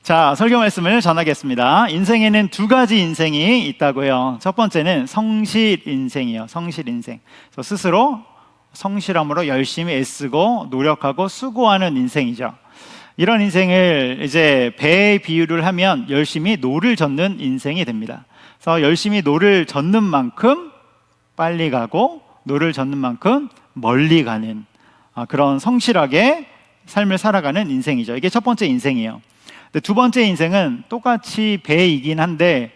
자, 설교 말씀을 전하겠습니다. 인생에는 두 가지 인생이 있다고요. 첫 번째는 성실 인생이요. 성실 인생. 스스로 성실함으로 열심히 애쓰고 노력하고 수고하는 인생이죠. 이런 인생을 이제 배에 비유를 하면 열심히 노를 젓는 인생이 됩니다. 그래서 열심히 노를 젓는 만큼 빨리 가고 노를 젓는 만큼 멀리 가는 그런 성실하게 삶을 살아가는 인생이죠. 이게 첫 번째 인생이에요. 근데 두 번째 인생은 똑같이 배이긴 한데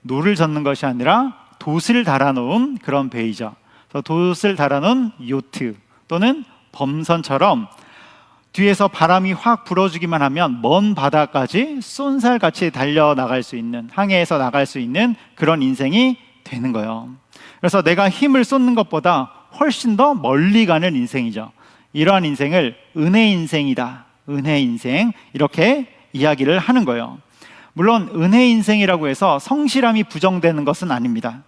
노를 젓는 것이 아니라 돛을 달아놓은 그런 배이죠. 그래서 돛을 달아놓은 요트 또는 범선처럼 뒤에서 바람이 확 불어주기만 하면 먼 바다까지 쏜살같이 달려나갈 수 있는, 항해해서 나갈 수 있는 그런 인생이 되는 거예요. 그래서 내가 힘을 쏟는 것보다 훨씬 더 멀리 가는 인생이죠. 이러한 인생을 은혜 인생이다, 은혜 인생, 이렇게 이야기를 하는 거예요. 물론 은혜 인생이라고 해서 성실함이 부정되는 것은 아닙니다.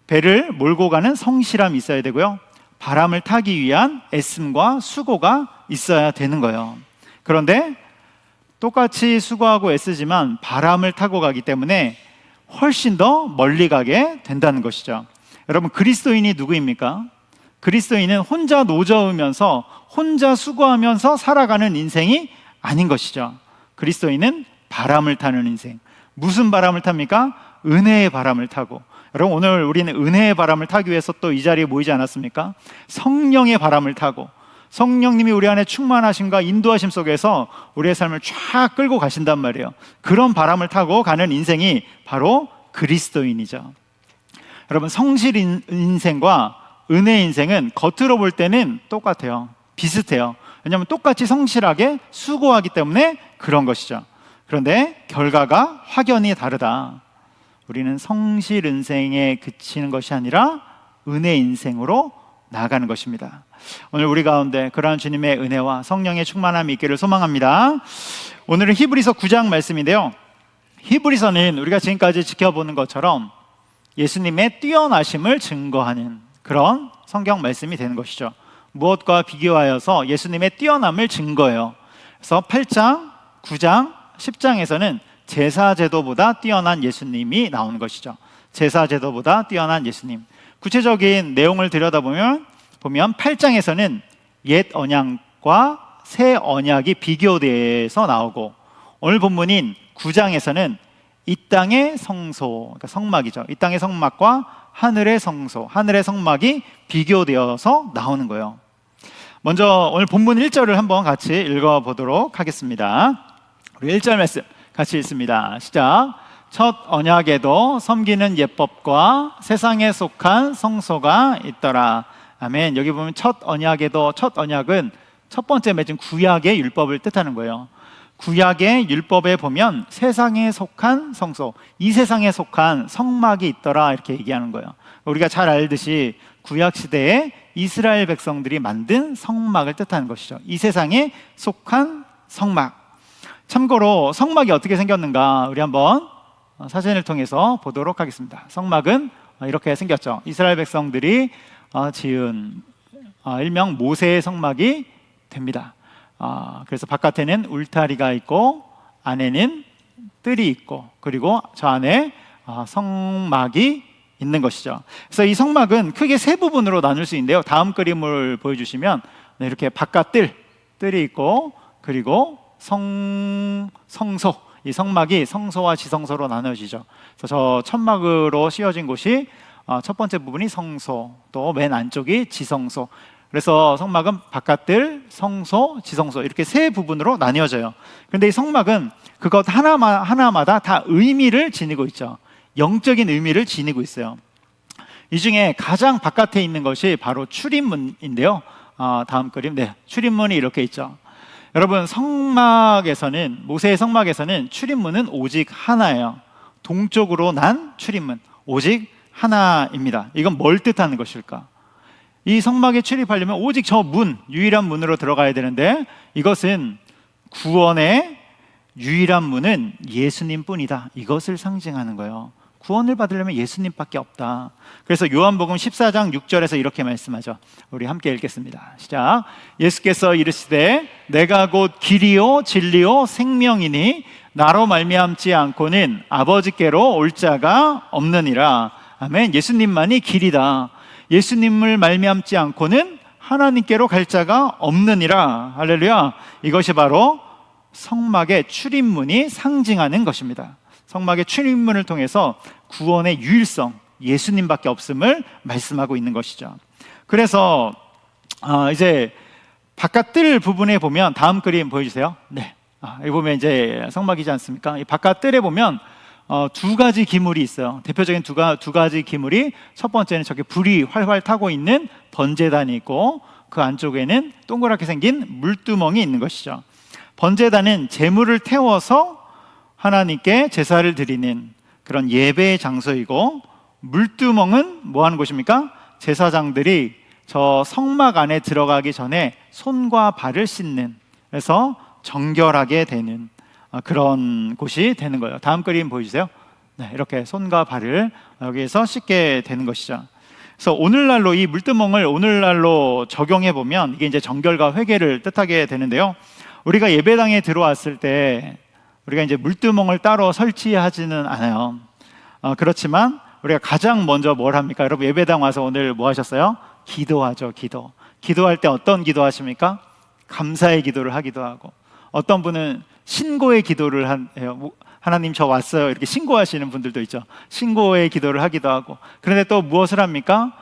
배를 몰고 가는 성실함이 있어야 되고요, 바람을 타기 위한 애씀과 수고가 있어야 되는 거예요. 그런데 똑같이 수고하고 애쓰지만 바람을 타고 가기 때문에 훨씬 더 멀리 가게 된다는 것이죠. 여러분, 그리스도인이 누구입니까? 그리스도인은 혼자 노저으면서 혼자 수고하면서 살아가는 인생이 아닌 것이죠. 그리스도인은 바람을 타는 인생. 무슨 바람을 탑니까? 은혜의 바람을 타고. 여러분, 오늘 우리는 은혜의 바람을 타기 위해서 또 이 자리에 모이지 않았습니까? 성령의 바람을 타고 성령님이 우리 안에 충만하심과 인도하심 속에서 우리의 삶을 쫙 끌고 가신단 말이에요. 그런 바람을 타고 가는 인생이 바로 그리스도인이죠. 여러분, 성실 인생과 은혜 인생은 겉으로 볼 때는 똑같아요. 비슷해요. 왜냐하면 똑같이 성실하게 수고하기 때문에 그런 것이죠. 그런데 결과가 확연히 다르다. 우리는 성실 인생에 그치는 것이 아니라 은혜 인생으로 나아가는 것입니다. 오늘 우리 가운데 그러한 주님의 은혜와 성령의 충만함이 있기를 소망합니다. 오늘은 히브리서 9장 말씀인데요, 히브리서는 우리가 지금까지 지켜보는 것처럼 예수님의 뛰어나심을 증거하는 그런 성경 말씀이 되는 것이죠. 무엇과 비교하여서 예수님의 뛰어남을 증거해요. 그래서 8장, 9장, 10장에서는 제사제도보다 뛰어난 예수님이 나오는 것이죠. 제사제도보다 뛰어난 예수님. 구체적인 내용을 들여다보면 8장에서는 옛 언약과 새 언약이 비교돼서 나오고, 오늘 본문인 9장에서는 이 땅의 성소, 그러니까 성막이죠. 이 땅의 성막과 하늘의 성소, 하늘의 성막이 비교되어서 나오는 거예요. 먼저 오늘 본문 1절을 한번 같이 읽어보도록 하겠습니다. 우리 1절 말씀 같이 읽습니다. 시작. 첫 언약에도 섬기는 예법과 세상에 속한 성소가 있더라. 아멘. 여기 보면 첫 언약에도, 첫 언약은 첫 번째 맺은 구약의 율법을 뜻하는 거예요. 구약의 율법에 보면 세상에 속한 성소, 이 세상에 속한 성막이 있더라, 이렇게 얘기하는 거예요. 우리가 잘 알듯이 구약 시대에 이스라엘 백성들이 만든 성막을 뜻하는 것이죠. 이 세상에 속한 성막. 참고로 성막이 어떻게 생겼는가 우리 한번 사진을 통해서 보도록 하겠습니다. 성막은 이렇게 생겼죠. 이스라엘 백성들이 지은 일명 모세의 성막이 됩니다. 그래서 바깥에는 울타리가 있고 안에는 뜰이 있고, 그리고 저 안에 성막이 있는 것이죠. 그래서 이 성막은 크게 세 부분으로 나눌 수 있는데요, 다음 그림을 보여주시면 이렇게 바깥뜰, 뜰이 있고, 그리고 성소, 이 성막이 성소와 지성소로 나눠지죠. 그래서 저 천막으로 씌워진 곳이 첫 번째 부분이 성소, 또 맨 안쪽이 지성소. 그래서 성막은 바깥뜰, 성소, 지성소, 이렇게 세 부분으로 나뉘어져요. 그런데 이 성막은 그것 하나마다 다 의미를 지니고 있죠. 영적인 의미를 지니고 있어요. 이 중에 가장 바깥에 있는 것이 바로 출입문인데요, 다음 그림, 출입문이 이렇게 있죠. 여러분, 성막에서는, 모세의 성막에서는 출입문은 오직 하나예요. 동쪽으로 난 출입문, 오직 하나입니다. 이건 뭘 뜻하는 것일까? 이 성막에 출입하려면 오직 저 문, 유일한 문으로 들어가야 되는데, 이것은 구원의 유일한 문은 예수님 뿐이다, 이것을 상징하는 거예요. 구원을 받으려면 예수님밖에 없다. 그래서 요한복음 14장 6절에서 이렇게 말씀하죠. 우리 함께 읽겠습니다. 시작. 예수께서 이르시되 내가 곧 길이요 진리요 생명이니 나로 말미암지 않고는 아버지께로 올 자가 없느니라. 아멘. 예수님만이 길이다. 예수님을 말미암지 않고는 하나님께로 갈 자가 없느니라. 할렐루야. 이것이 바로 성막의 출입문이 상징하는 것입니다. 성막의 출입문을 통해서 구원의 유일성, 예수님밖에 없음을 말씀하고 있는 것이죠. 그래서 이제 바깥 뜰 부분에 보면 다음 그림 보여주세요. 네, 여기 보면 이제 성막이지 않습니까? 이 바깥 뜰에 보면 두 가지 기물이 있어요. 대표적인 두 가지 기물이, 첫 번째는 저기 불이 활활 타고 있는 번제단이 있고, 그 안쪽에는 동그랗게 생긴 물두멍이 있는 것이죠. 번제단은 제물을 태워서 하나님께 제사를 드리는 그런 예배의 장소이고, 물두멍은 뭐 하는 곳입니까? 제사장들이 저 성막 안에 들어가기 전에 손과 발을 씻는, 그래서 정결하게 되는 그런 곳이 되는 거예요. 다음 그림 보여주세요. 네, 이렇게 손과 발을 여기에서 씻게 되는 것이죠. 그래서 오늘날로 이 물두멍을 오늘날로 적용해 보면 이게 이제 정결과 회개를 뜻하게 되는데요. 우리가 예배당에 들어왔을 때 우리가 이제 물두멍을 따로 설치하지는 않아요. 그렇지만 우리가 가장 먼저 뭘 합니까? 여러분 예배당 와서 오늘 뭐 하셨어요? 기도하죠. 기도할 때 어떤 기도 하십니까? 감사의 기도를 하기도 하고, 어떤 분은 신고의 기도를 해요. 하나님 저 왔어요 이렇게 신고하시는 분들도 있죠. 신고의 기도를 하기도 하고, 그런데 또 무엇을 합니까?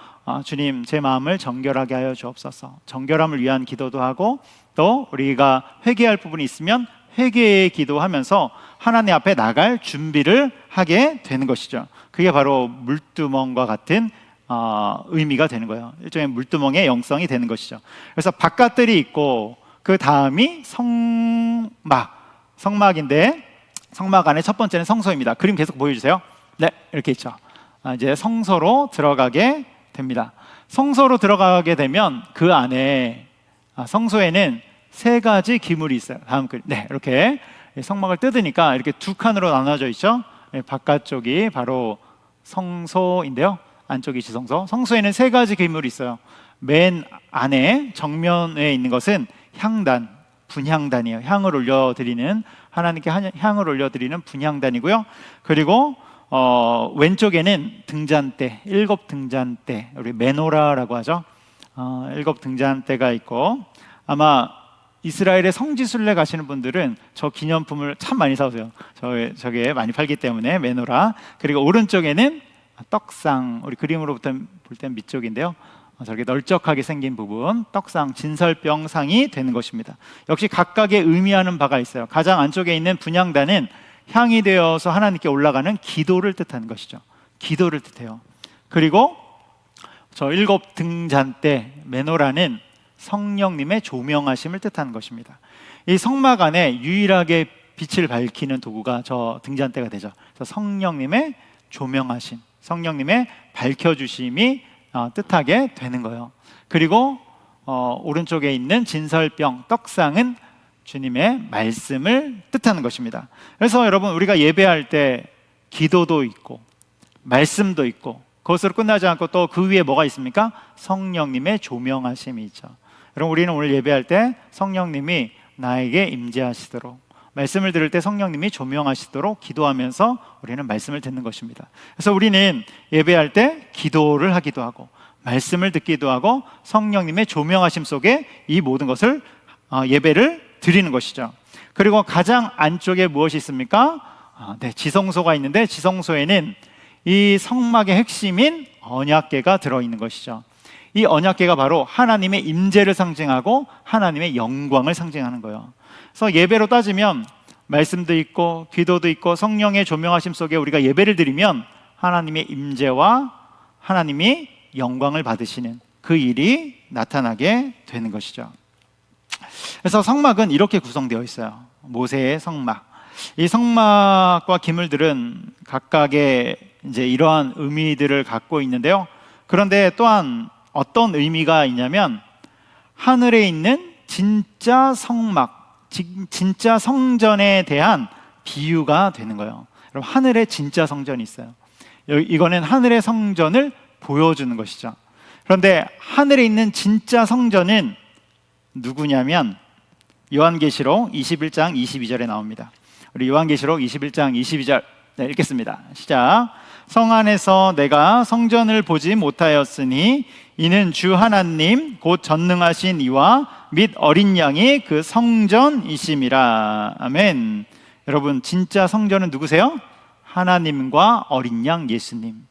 주님 제 마음을 정결하게 하여 주옵소서. 정결함을 위한 기도도 하고, 또 우리가 회개할 부분이 있으면 회개의 기도하면서 하나님 앞에 나갈 준비를 하게 되는 것이죠. 그게 바로 물두멍과 같은 의미가 되는 거예요. 일종의 물두멍의 영성이 되는 것이죠. 그래서 바깥들이 있고, 그 다음이 성막인데, 성막 안에 첫 번째는 성소입니다. 그림 계속 보여주세요. 네, 이렇게 있죠. 이제 성소로 들어가게 됩니다. 성소로 들어가게 되면 그 안에 성소에는 세 가지 기물이 있어요. 다음 그림. 네, 이렇게 성막을 뜯으니까 이렇게 두 칸으로 나눠져 있죠. 바깥쪽이 바로 성소인데요, 안쪽이 지성소. 성소에는 세 가지 기물이 있어요. 맨 안에 정면에 있는 것은 향단, 분향단이에요. 향을 올려드리는, 하나님께 향을 올려드리는 분향단이고요. 그리고 왼쪽에는 등잔대, 7등잔대, 우리 메노라라고 하죠. 7등잔대가 있고, 아마 이스라엘의 성지순례 가시는 분들은 저 기념품을 참 많이 사오세요. 저게 많이 팔기 때문에 메노라. 그리고 오른쪽에는 떡상, 우리 그림으로 볼 땐 밑쪽인데요, 저렇게 널쩍하게 생긴 부분, 떡상, 진설병상이 되는 것입니다. 역시 각각의 의미하는 바가 있어요. 가장 안쪽에 있는 분향단은 향이 되어서 하나님께 올라가는 기도를 뜻하는 것이죠. 기도를 뜻해요. 그리고 저 7등잔대 메노라는 성령님의 조명하심을 뜻하는 것입니다. 이 성막 안에 유일하게 빛을 밝히는 도구가 저 등잔대가 되죠. 그래서 성령님의 조명하심, 성령님의 밝혀주심이 뜻하게 되는 거예요. 그리고 오른쪽에 있는 진설병, 떡상은 주님의 말씀을 뜻하는 것입니다. 그래서 여러분, 우리가 예배할 때 기도도 있고 말씀도 있고, 그것으로 끝나지 않고 또 그 위에 뭐가 있습니까? 성령님의 조명하심이 있죠. 여러분, 우리는 오늘 예배할 때 성령님이 나에게 임재하시도록, 말씀을 들을 때 성령님이 조명하시도록 기도하면서 우리는 말씀을 듣는 것입니다. 그래서 우리는 예배할 때 기도를 하기도 하고 말씀을 듣기도 하고 성령님의 조명하심 속에 이 모든 것을 예배를 드리는 것이죠. 그리고 가장 안쪽에 무엇이 있습니까? 네, 지성소가 있는데, 지성소에는 이 성막의 핵심인 언약궤가 들어있는 것이죠. 이 언약궤가 바로 하나님의 임재를 상징하고 하나님의 영광을 상징하는 거예요. 그래서 예배로 따지면 말씀도 있고 기도도 있고 성령의 조명하심 속에 우리가 예배를 드리면 하나님의 임재와 하나님이 영광을 받으시는 그 일이 나타나게 되는 것이죠. 그래서 성막은 이렇게 구성되어 있어요. 모세의 성막. 이 성막과 기물들은 각각의 이제 이러한 의미들을 갖고 있는데요. 그런데 또한 어떤 의미가 있냐면, 하늘에 있는 진짜 성막, 진짜 성전에 대한 비유가 되는 거예요. 여러분, 하늘에 진짜 성전이 있어요. 이거는 하늘의 성전을 보여주는 것이죠. 그런데 하늘에 있는 진짜 성전은 누구냐면 요한계시록 21장 22절에 나옵니다. 우리 요한계시록 21장 22절 읽겠습니다. 시작. 성 안에서 내가 성전을 보지 못하였으니 이는 주 하나님 곧 전능하신 이와 및 어린 양이 그 성전이심이라. 아멘. 여러분, 진짜 성전은 누구세요? 하나님과 어린 양 예수님.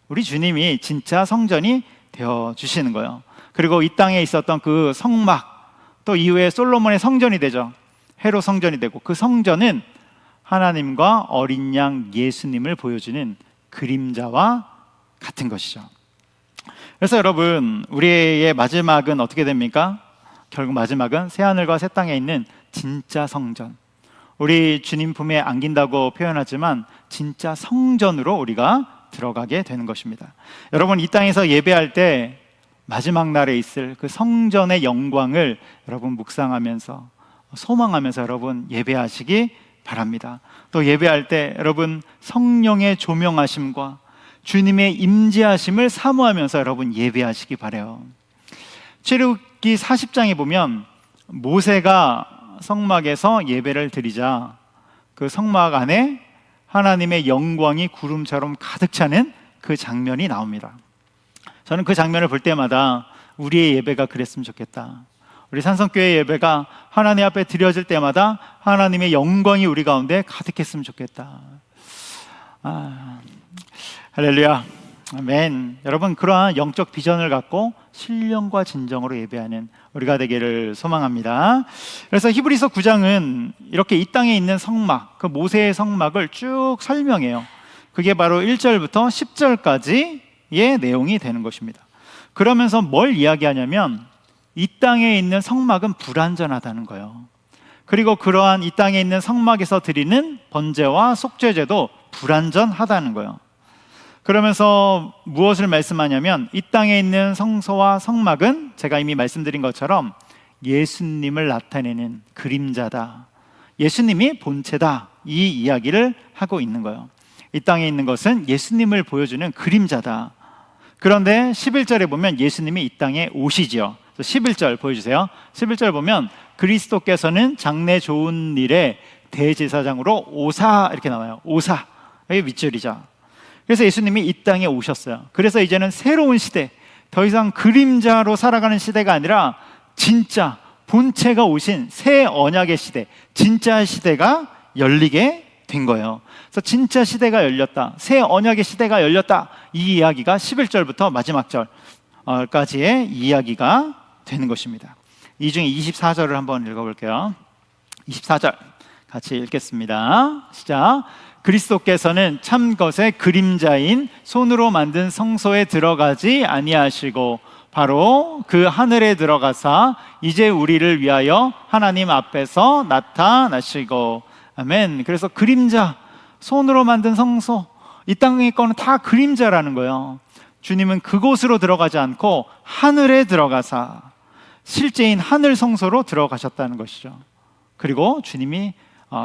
우리 주님이 진짜 성전이 되어주시는 거예요. 그리고 이 땅에 있었던 그 성막, 또 이후에 솔로몬의 성전이 되죠. 헤롯 성전이 되고, 그 성전은 하나님과 어린 양 예수님을 보여주는 그림자와 같은 것이죠. 그래서 여러분, 우리의 마지막은 어떻게 됩니까? 결국 마지막은 새하늘과 새 땅에 있는 진짜 성전, 우리 주님 품에 안긴다고 표현하지만 진짜 성전으로 우리가 들어가게 되는 것입니다. 여러분, 이 땅에서 예배할 때 마지막 날에 있을 그 성전의 영광을 여러분 묵상하면서 소망하면서 여러분 예배하시기 바랍니다. 또 예배할 때 여러분 성령의 조명하심과 주님의 임재하심을 사모하면서 여러분 예배하시기 바라요. 출애굽기 40장에 보면 모세가 성막에서 예배를 드리자 그 성막 안에 하나님의 영광이 구름처럼 가득 차는 그 장면이 나옵니다. 저는 그 장면을 볼 때마다 우리의 예배가 그랬으면 좋겠다. 우리 산성교회 예배가 하나님 앞에 드려질 때마다 하나님의 영광이 우리 가운데 가득했으면 좋겠다. 할렐루야, 아멘. 여러분, 그러한 영적 비전을 갖고 신령과 진정으로 예배하는 우리가 되기를 소망합니다. 그래서 히브리서 9장은 이렇게 이 땅에 있는 성막, 그 모세의 성막을 쭉 설명해요. 그게 바로 1절부터 10절까지의 내용이 되는 것입니다. 그러면서 뭘 이야기하냐면 이 땅에 있는 성막은 불완전하다는 거예요. 그리고 그러한 이 땅에 있는 성막에서 드리는 번제와 속죄제도 불완전하다는 거예요. 그러면서 무엇을 말씀하냐면 이 땅에 있는 성소와 성막은 제가 이미 말씀드린 것처럼 예수님을 나타내는 그림자다, 예수님이 본체다, 이 이야기를 하고 있는 거예요. 이 땅에 있는 것은 예수님을 보여주는 그림자다. 그런데 11절에 보면 예수님이 이 땅에 오시지요. 11절 보여주세요. 11절 보면 그리스도께서는 장래 좋은 일에 대제사장으로 오사, 이렇게 나와요. 오사, 이게 밑줄이죠. 그래서 예수님이 이 땅에 오셨어요. 그래서 이제는 새로운 시대, 더 이상 그림자로 살아가는 시대가 아니라 진짜 본체가 오신 새 언약의 시대, 진짜 시대가 열리게 된 거예요. 그래서 진짜 시대가 열렸다, 새 언약의 시대가 열렸다, 이 이야기가 11절부터 마지막 절까지의 이야기가 되는 것입니다. 이 중에 24절을 한번 읽어볼게요. 24절 같이 읽겠습니다. 시작. 그리스도께서는 참 것의 그림자인 손으로 만든 성소에 들어가지 아니하시고 바로 그 하늘에 들어가사 이제 우리를 위하여 하나님 앞에서 나타나시고. 아멘. 그래서 그림자, 손으로 만든 성소, 이 땅의 거는 다 그림자라는 거예요. 주님은 그곳으로 들어가지 않고 하늘에 들어가사 실제인 하늘 성소로 들어가셨다는 것이죠. 그리고 주님이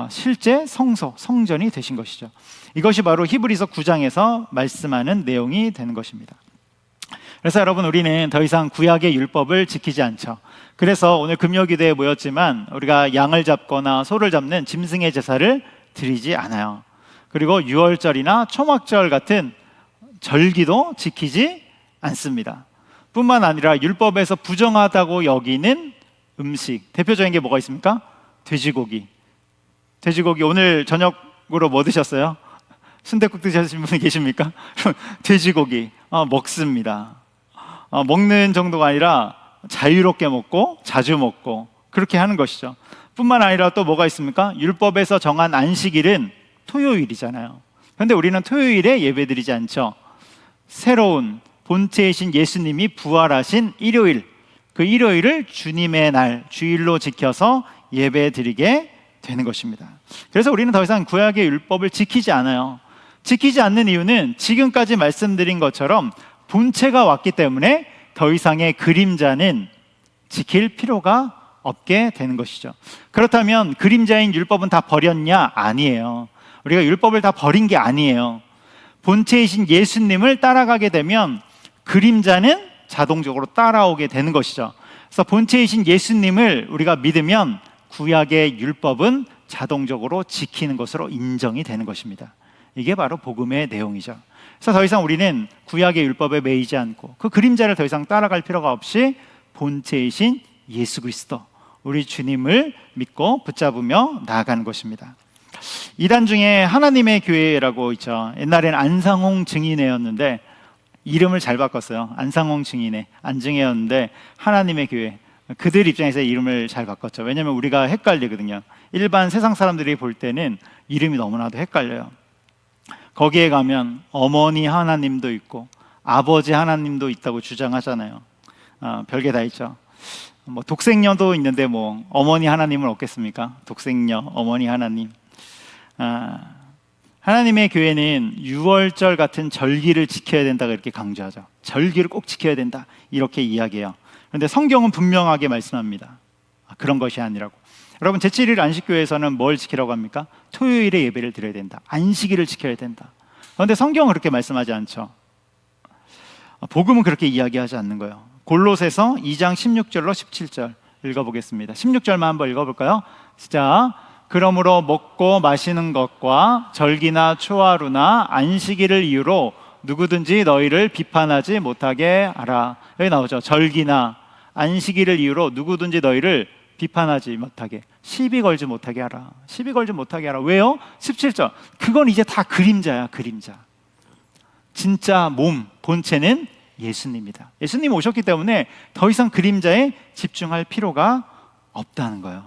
실제 성소, 성전이 되신 것이죠. 이것이 바로 히브리서 9장에서 말씀하는 내용이 되는 것입니다. 그래서 여러분, 우리는 더 이상 구약의 율법을 지키지 않죠. 그래서 오늘 금요기도에 모였지만 우리가 양을 잡거나 소를 잡는 짐승의 제사를 드리지 않아요. 그리고 유월절이나 초막절 같은 절기도 지키지 않습니다. 뿐만 아니라 율법에서 부정하다고 여기는 음식, 대표적인 게 뭐가 있습니까? 돼지고기. 오늘 저녁으로 뭐 드셨어요? 순댓국 드셨는 분이 계십니까? 돼지고기 먹습니다. 먹는 정도가 아니라 자유롭게 먹고 자주 먹고 그렇게 하는 것이죠. 뿐만 아니라 또 뭐가 있습니까? 율법에서 정한 안식일은 토요일이잖아요. 그런데 우리는 토요일에 예배드리지 않죠. 새로운 본체이신 예수님이 부활하신 일요일, 그 일요일을 주님의 날, 주일로 지켜서 예배드리게 되는 것입니다. 그래서 우리는 더 이상 구약의 율법을 지키지 않아요. 지키지 않는 이유는 지금까지 말씀드린 것처럼 본체가 왔기 때문에 더 이상의 그림자는 지킬 필요가 없게 되는 것이죠. 그렇다면 그림자인 율법은 다 버렸냐? 아니에요. 우리가 율법을 다 버린 게 아니에요. 본체이신 예수님을 따라가게 되면 그림자는 자동적으로 따라오게 되는 것이죠. 그래서 본체이신 예수님을 우리가 믿으면 구약의 율법은 자동적으로 지키는 것으로 인정이 되는 것입니다. 이게 바로 복음의 내용이죠. 그래서 더 이상 우리는 구약의 율법에 매이지 않고 그 그림자를 더 이상 따라갈 필요가 없이 본체이신 예수 그리스도, 우리 주님을 믿고 붙잡으며 나아가는 것입니다. 이단 중에 하나님의 교회라고 있죠. 옛날에는 안상홍 증인회였는데 이름을 잘 바꿨어요. 안상홍 증인회, 안증회였는데 하나님의 교회. 그들 입장에서 이름을 잘 바꿨죠. 왜냐하면 우리가 헷갈리거든요. 일반 세상 사람들이 볼 때는 이름이 너무나도 헷갈려요. 거기에 가면 어머니 하나님도 있고 아버지 하나님도 있다고 주장하잖아요. 별게 다 있죠. 뭐 독생녀도 있는데 뭐 어머니 하나님은 없겠습니까? 독생녀, 어머니 하나님. 하나님의 교회는 유월절 같은 절기를 지켜야 된다 이렇게 강조하죠. 절기를 꼭 지켜야 된다 이렇게 이야기해요. 그런데 성경은 분명하게 말씀합니다. 그런 것이 아니라고. 여러분 제7일 안식교회에서는 뭘 지키라고 합니까? 토요일에 예배를 드려야 된다. 안식일을 지켜야 된다. 그런데 성경은 그렇게 말씀하지 않죠. 복음은 그렇게 이야기하지 않는 거예요. 골로새서 2장 16절로 17절 읽어보겠습니다. 16절만 한번 읽어볼까요? 시작. 그러므로 먹고 마시는 것과 절기나 초하루나 안식일을 이유로 누구든지 너희를 비판하지 못하게 하라. 여기 나오죠. 절기나 안식일을 이유로 누구든지 너희를 비판하지 못하게, 시비 걸지 못하게 하라. 시비 걸지 못하게 하라. 왜요? 17절. 그건 이제 다 그림자야, 그림자. 진짜 몸, 본체는 예수님이다. 예수님이 오셨기 때문에 더 이상 그림자에 집중할 필요가 없다는 거예요.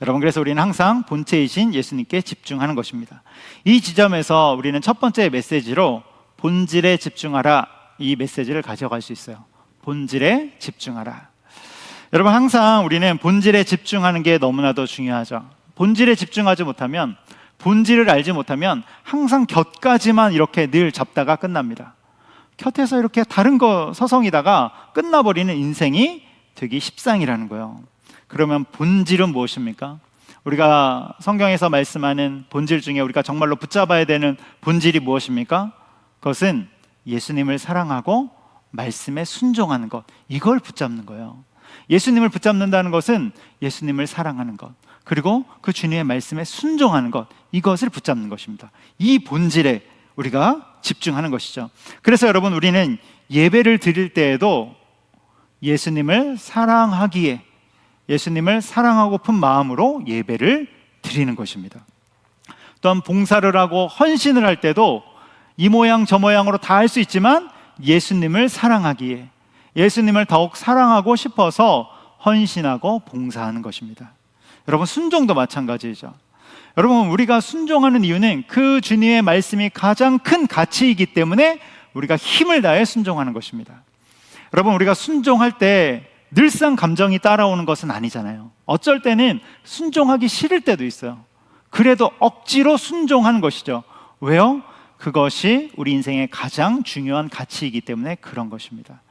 여러분, 그래서 우리는 항상 본체이신 예수님께 집중하는 것입니다. 이 지점에서 우리는 첫 번째 메시지로 본질에 집중하라, 이 메시지를 가져갈 수 있어요. 본질에 집중하라. 여러분, 항상 우리는 본질에 집중하는 게 너무나도 중요하죠. 본질에 집중하지 못하면, 본질을 알지 못하면 항상 곁까지만 이렇게 늘 잡다가 끝납니다. 곁에서 이렇게 다른 거 서성이다가 끝나버리는 인생이 되게 십상이라는 거예요. 그러면 본질은 무엇입니까? 우리가 성경에서 말씀하는 본질 중에 우리가 정말로 붙잡아야 되는 본질이 무엇입니까? 그것은 예수님을 사랑하고 말씀에 순종하는 것, 이걸 붙잡는 거예요. 예수님을 붙잡는다는 것은 예수님을 사랑하는 것, 그리고 그 주님의 말씀에 순종하는 것, 이것을 붙잡는 것입니다. 이 본질에 우리가 집중하는 것이죠. 그래서 여러분, 우리는 예배를 드릴 때에도 예수님을 사랑하기에, 예수님을 사랑하고픈 마음으로 예배를 드리는 것입니다. 또한 봉사를 하고 헌신을 할 때도 이 모양 저 모양으로 다 할 수 있지만 예수님을 사랑하기에, 예수님을 더욱 사랑하고 싶어서 헌신하고 봉사하는 것입니다. 여러분, 순종도 마찬가지죠. 여러분, 우리가 순종하는 이유는 그 주님의 말씀이 가장 큰 가치이기 때문에 우리가 힘을 다해 순종하는 것입니다. 여러분, 우리가 순종할 때 늘상 감정이 따라오는 것은 아니잖아요. 어쩔 때는 순종하기 싫을 때도 있어요. 그래도 억지로 순종하는 것이죠. 왜요? 그것이 우리 인생의 가장 중요한 가치이기 때문에 그런 것입니다.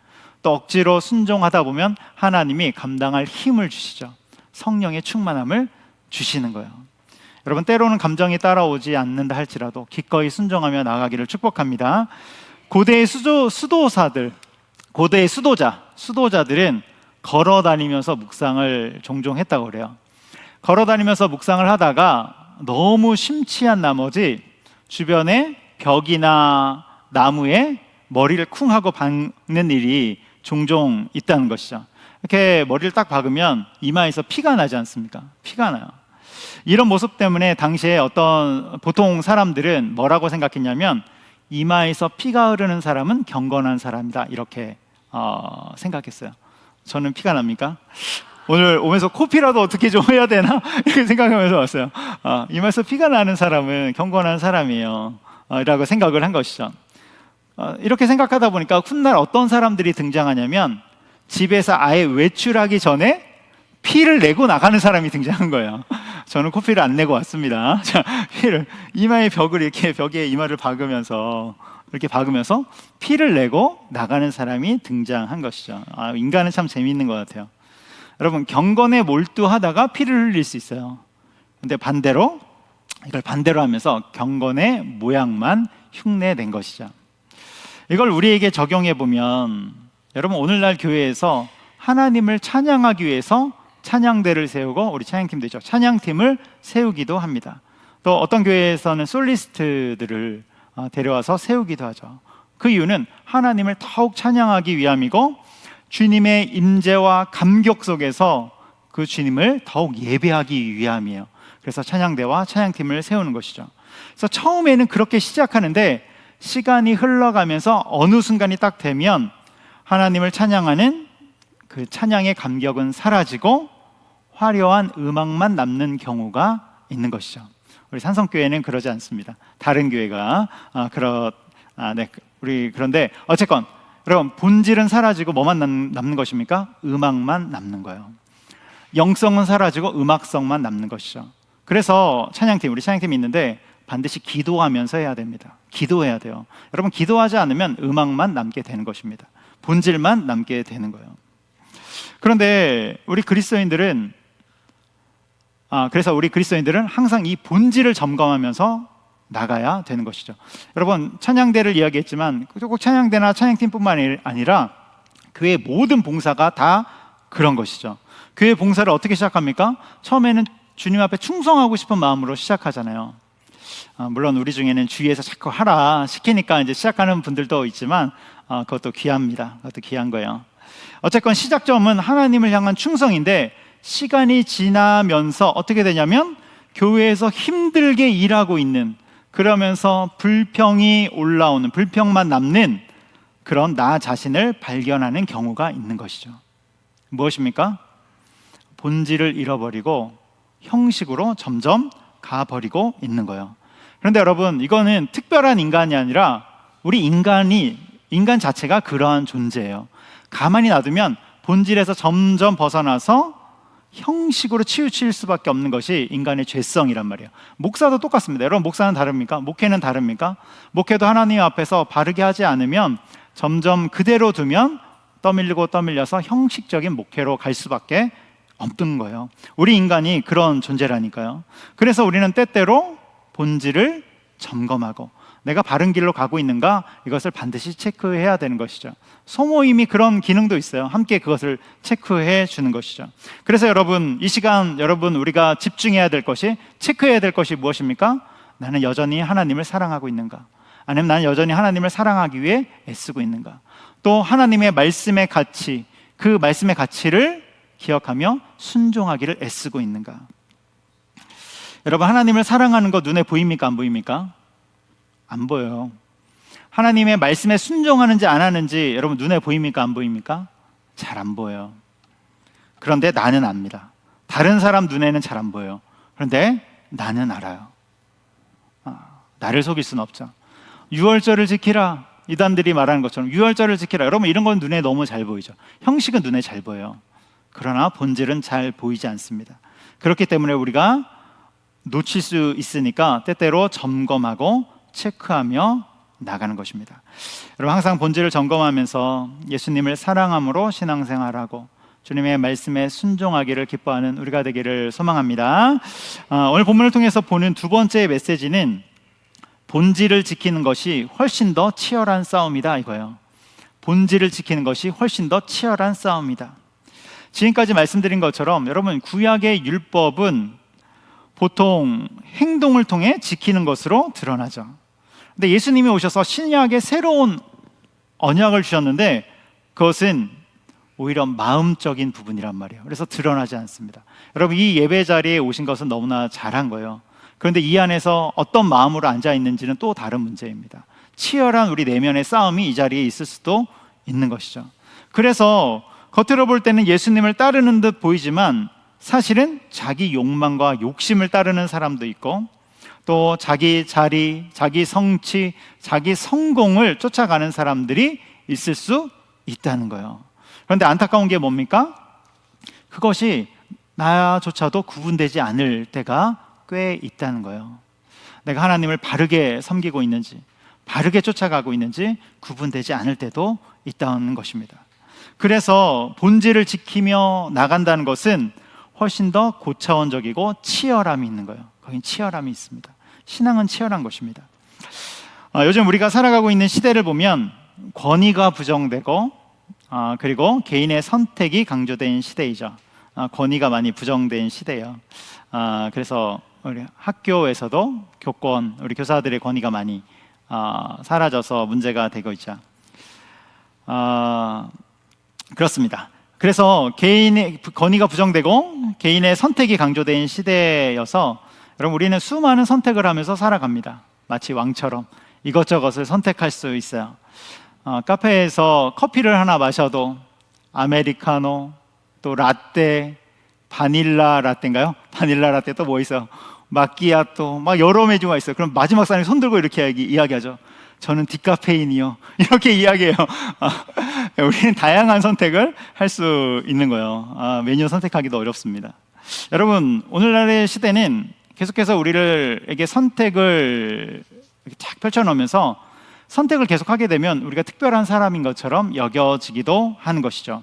또 억지로 순종하다 보면 하나님이 감당할 힘을 주시죠. 성령의 충만함을 주시는 거예요. 여러분, 때로는 감정이 따라오지 않는다 할지라도 기꺼이 순종하며 나아가기를 축복합니다. 고대의 수도사들, 고대의 수도자들은 걸어 다니면서 묵상을 종종 했다고 그래요. 걸어 다니면서 묵상을 하다가 너무 심취한 나머지 주변에 벽이나 나무에 머리를 쿵 하고 박는 일이 종종 있다는 것이죠. 이렇게 머리를 딱 박으면 이마에서 피가 나지 않습니까? 피가 나요. 이런 모습 때문에 당시에 보통 사람들은 뭐라고 생각했냐면, 이마에서 피가 흐르는 사람은 경건한 사람이다, 이렇게 생각했어요. 저는 피가 납니까? 오늘 오면서 코피라도 어떻게 좀 해야 되나? 이렇게 생각하면서 왔어요. 이마에서 피가 나는 사람은 경건한 사람이에요, 라고 생각을 한 것이죠. 이렇게 생각하다 보니까 훗날 어떤 사람들이 등장하냐면, 집에서 아예 외출하기 전에 피를 내고 나가는 사람이 등장한 거예요. 저는 코피를 안 내고 왔습니다. 자, 피를, 이마의 벽을 이렇게 벽에 이마를 박으면서 이렇게 박으면서 피를 내고 나가는 사람이 등장한 것이죠. 인간은 참 재미있는 것 같아요. 여러분, 경건에 몰두하다가 피를 흘릴 수 있어요. 근데 반대로, 이걸 반대로 하면서 경건의 모양만 흉내낸 것이죠. 이걸 우리에게 적용해 보면 여러분 오늘날 교회에서 하나님을 찬양하기 위해서 찬양대를 세우고 우리 찬양팀도 있죠. 찬양팀을 세우기도 합니다. 또 어떤 교회에서는 솔리스트들을 데려와서 세우기도 하죠. 그 이유는 하나님을 더욱 찬양하기 위함이고 주님의 임재와 감격 속에서 그 주님을 더욱 예배하기 위함이에요. 그래서 찬양대와 찬양팀을 세우는 것이죠. 그래서 처음에는 그렇게 시작하는데 시간이 흘러가면서 어느 순간이 딱 되면 하나님을 찬양하는 그 찬양의 감격은 사라지고 화려한 음악만 남는 경우가 있는 것이죠. 우리 산성교회는 그러지 않습니다. 다른 교회가 그런데 어쨌건 여러분 본질은 사라지고 뭐만 남는 것입니까? 음악만 남는 거예요. 영성은 사라지고 음악성만 남는 것이죠. 그래서 우리 찬양팀이 있는데 반드시 기도하면서 해야 됩니다. 기도해야 돼요. 여러분 기도하지 않으면 음악만 남게 되는 것입니다. 본질만 남게 되는 거예요. 그런데 그래서 우리 그리스도인들은 항상 이 본질을 점검하면서 나가야 되는 것이죠. 여러분 찬양대를 이야기했지만 꼭 찬양대나 찬양팀뿐만 아니라 교회 모든 봉사가 다 그런 것이죠. 교회 봉사를 어떻게 시작합니까? 처음에는 주님 앞에 충성하고 싶은 마음으로 시작하잖아요. 물론 우리 중에는 주위에서 자꾸 하라 시키니까 이제 시작하는 분들도 있지만 그것도 귀합니다. 그것도 귀한 거예요. 어쨌건 시작점은 하나님을 향한 충성인데 시간이 지나면서 어떻게 되냐면 교회에서 힘들게 일하고 있는, 그러면서 불평이 올라오는, 불평만 남는 그런 나 자신을 발견하는 경우가 있는 것이죠. 무엇입니까? 본질을 잃어버리고 형식으로 점점 가버리고 있는 거예요. 그런데 여러분 이거는 특별한 인간이 아니라 우리 인간 자체가 그러한 존재예요. 가만히 놔두면 본질에서 점점 벗어나서 형식으로 치우칠 수밖에 없는 것이 인간의 죄성이란 말이에요. 목사도 똑같습니다. 여러분 목사는 다릅니까? 목회는 다릅니까? 목회도 하나님 앞에서 바르게 하지 않으면 점점 그대로 두면 떠밀려서 형식적인 목회로 갈 수밖에 없는 거예요. 우리 인간이 그런 존재라니까요. 그래서 우리는 때때로 본질을 점검하고 내가 바른 길로 가고 있는가, 이것을 반드시 체크해야 되는 것이죠. 소모임이 그런 기능도 있어요. 함께 그것을 체크해 주는 것이죠. 그래서 여러분 이 시간 우리가 집중해야 될 것이, 체크해야 될 것이 무엇입니까? 나는 여전히 하나님을 사랑하고 있는가? 아니면 나는 여전히 하나님을 사랑하기 위해 애쓰고 있는가? 또 하나님의 말씀의 가치, 그 말씀의 가치를 기억하며 순종하기를 애쓰고 있는가? 여러분 하나님을 사랑하는 거 눈에 보입니까? 안 보입니까? 안 보여요. 하나님의 말씀에 순종하는지 안 하는지 여러분 눈에 보입니까? 안 보입니까? 잘 안 보여요. 그런데 나는 압니다. 다른 사람 눈에는 잘 안 보여요. 그런데 나는 알아요. 나를 속일 수는 없죠. 유월절을 지키라, 이단들이 말하는 것처럼 유월절을 지키라. 여러분 이런 건 눈에 너무 잘 보이죠. 형식은 눈에 잘 보여요. 그러나 본질은 잘 보이지 않습니다. 그렇기 때문에 우리가 놓칠 수 있으니까 때때로 점검하고 체크하며 나가는 것입니다. 여러분 항상 본질을 점검하면서 예수님을 사랑함으로 신앙생활하고 주님의 말씀에 순종하기를 기뻐하는 우리가 되기를 소망합니다. 오늘 본문을 통해서 보는 두 번째 메시지는 본질을 지키는 것이 훨씬 더 치열한 싸움이다 이거예요. 본질을 지키는 것이 훨씬 더 치열한 싸움이다. 지금까지 말씀드린 것처럼 여러분 구약의 율법은 보통 행동을 통해 지키는 것으로 드러나죠. 근데 예수님이 오셔서 신약의 새로운 언약을 주셨는데 그것은 오히려 마음적인 부분이란 말이에요. 그래서 드러나지 않습니다. 여러분 이 예배 자리에 오신 것은 너무나 잘한 거예요. 그런데 이 안에서 어떤 마음으로 앉아 있는지는 또 다른 문제입니다. 치열한 우리 내면의 싸움이 이 자리에 있을 수도 있는 것이죠. 그래서 겉으로 볼 때는 예수님을 따르는 듯 보이지만 사실은 자기 욕망과 욕심을 따르는 사람도 있고 또 자기 자리, 자기 성취, 자기 성공을 쫓아가는 사람들이 있을 수 있다는 거예요. 그런데 안타까운 게 뭡니까? 그것이 나조차도 구분되지 않을 때가 꽤 있다는 거예요. 내가 하나님을 바르게 섬기고 있는지, 바르게 쫓아가고 있는지 구분되지 않을 때도 있다는 것입니다. 그래서 본질을 지키며 나간다는 것은 훨씬 더 고차원적이고 치열함이 있는 거예요. 거긴 치열함이 있습니다. 신앙은 치열한 것입니다. 요즘 우리가 살아가고 있는 시대를 보면 권위가 부정되고 그리고 개인의 선택이 강조된 시대이죠. 권위가 많이 부정된 시대예요. 그래서 우리 학교에서도 교권, 우리 교사들의 권위가 많이 사라져서 문제가 되고 있죠. 그렇습니다. 그래서 개인의 권위가 부정되고 개인의 선택이 강조된 시대여서 여러분 우리는 수많은 선택을 하면서 살아갑니다. 마치 왕처럼 이것저것을 선택할 수 있어요. 카페에서 커피를 하나 마셔도 아메리카노, 또 라떼, 바닐라 라떼인가요? 바닐라 라떼 또 뭐 있어요? 마끼아또 막 여러 메뉴가 있어요. 그럼 마지막 사람이 손 들고 이렇게 이야기하죠. 저는 디카페인이요. 이렇게 이야기해요. 우리는 다양한 선택을 할 수 있는 거예요. 메뉴 선택하기도 어렵습니다. 여러분 오늘날의 시대는 계속해서 우리에게 선택을 쫙 펼쳐놓으면서 선택을 계속하게 되면 우리가 특별한 사람인 것처럼 여겨지기도 하는 것이죠.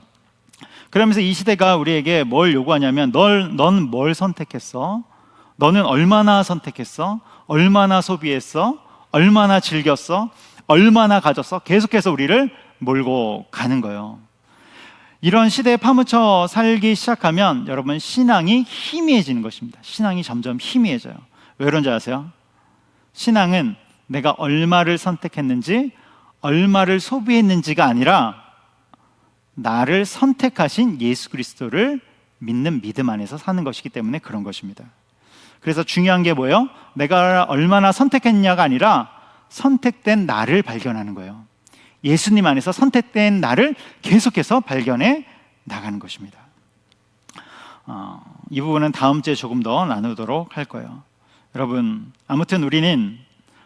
그러면서 이 시대가 우리에게 뭘 요구하냐면 넌 뭘 선택했어? 너는 얼마나 선택했어? 얼마나 소비했어? 얼마나 즐겼어? 얼마나 가졌어? 계속해서 우리를 몰고 가는 거예요. 이런 시대에 파묻혀 살기 시작하면 여러분 신앙이 희미해지는 것입니다. 신앙이 점점 희미해져요. 왜 그런지 아세요? 신앙은 내가 얼마를 선택했는지 얼마를 소비했는지가 아니라 나를 선택하신 예수 그리스도를 믿는 믿음 안에서 사는 것이기 때문에 그런 것입니다. 그래서 중요한 게 뭐예요? 내가 얼마나 선택했냐가 아니라 선택된 나를 발견하는 거예요. 예수님 안에서 선택된 나를 계속해서 발견해 나가는 것입니다. 이 부분은 다음 주에 조금 더 나누도록 할 거예요. 여러분 아무튼 우리는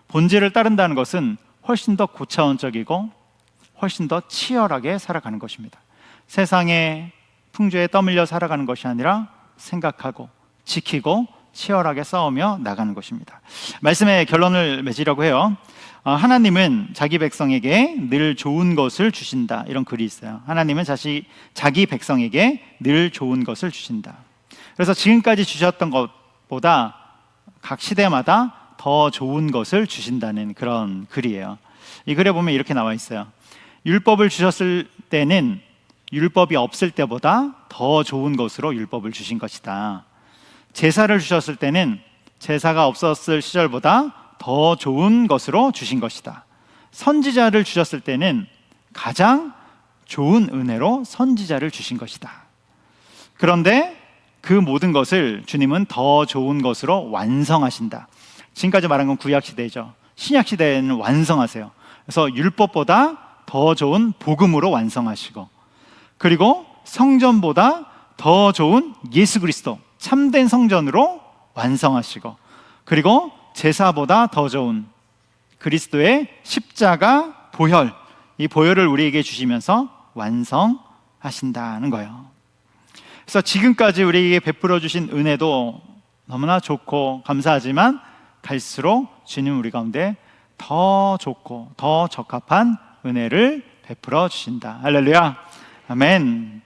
본질을 따른다는 것은 훨씬 더 고차원적이고 훨씬 더 치열하게 살아가는 것입니다. 세상의 풍조에 떠밀려 살아가는 것이 아니라 생각하고 지키고 치열하게 싸우며 나가는 것입니다. 말씀의 결론을 맺으려고 해요. 하나님은 자기 백성에게 늘 좋은 것을 주신다. 이런 글이 있어요. 하나님은 자기 백성에게 늘 좋은 것을 주신다. 그래서 지금까지 주셨던 것보다 각 시대마다 더 좋은 것을 주신다는 그런 글이에요. 이 글에 보면 이렇게 나와 있어요. 율법을 주셨을 때는 율법이 없을 때보다 더 좋은 것으로 율법을 주신 것이다. 제사를 주셨을 때는 제사가 없었을 시절보다 더 좋은 것으로 주신 것이다. 선지자를 주셨을 때는 가장 좋은 은혜로 선지자를 주신 것이다. 그런데 그 모든 것을 주님은 더 좋은 것으로 완성하신다. 지금까지 말한 건 구약 시대죠. 신약 시대에는 완성하세요. 그래서 율법보다 더 좋은 복음으로 완성하시고, 그리고 성전보다 더 좋은 예수 그리스도 참된 성전으로 완성하시고, 그리고 제사보다 더 좋은 그리스도의 십자가 보혈, 이 보혈을 우리에게 주시면서 완성하신다는 거예요. 그래서 지금까지 우리에게 베풀어 주신 은혜도 너무나 좋고 감사하지만 갈수록 주님 우리 가운데 더 좋고 더 적합한 은혜를 베풀어 주신다. 할렐루야, 아멘.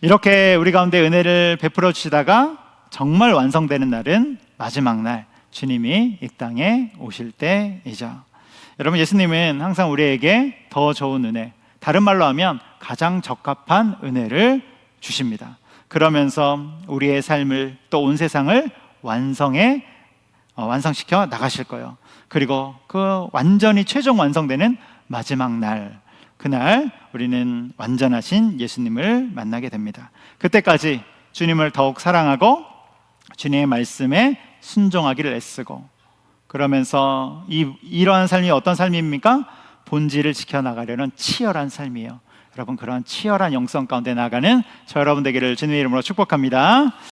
이렇게 우리 가운데 은혜를 베풀어 주시다가 정말 완성되는 날은 마지막 날, 주님이 이 땅에 오실 때이죠. 여러분, 예수님은 항상 우리에게 더 좋은 은혜, 다른 말로 하면 가장 적합한 은혜를 주십니다. 그러면서 우리의 삶을 또 온 세상을 완성시켜 나가실 거예요. 그리고 그 완전히 최종 완성되는 마지막 날, 그날 우리는 완전하신 예수님을 만나게 됩니다. 그때까지 주님을 더욱 사랑하고 주님의 말씀에 순종하기를 애쓰고, 그러면서 이러한 삶이 어떤 삶입니까? 본질을 지켜나가려는 치열한 삶이에요. 여러분, 그런 치열한 영성 가운데 나가는 저 여러분 되기를 주님의 이름으로 축복합니다.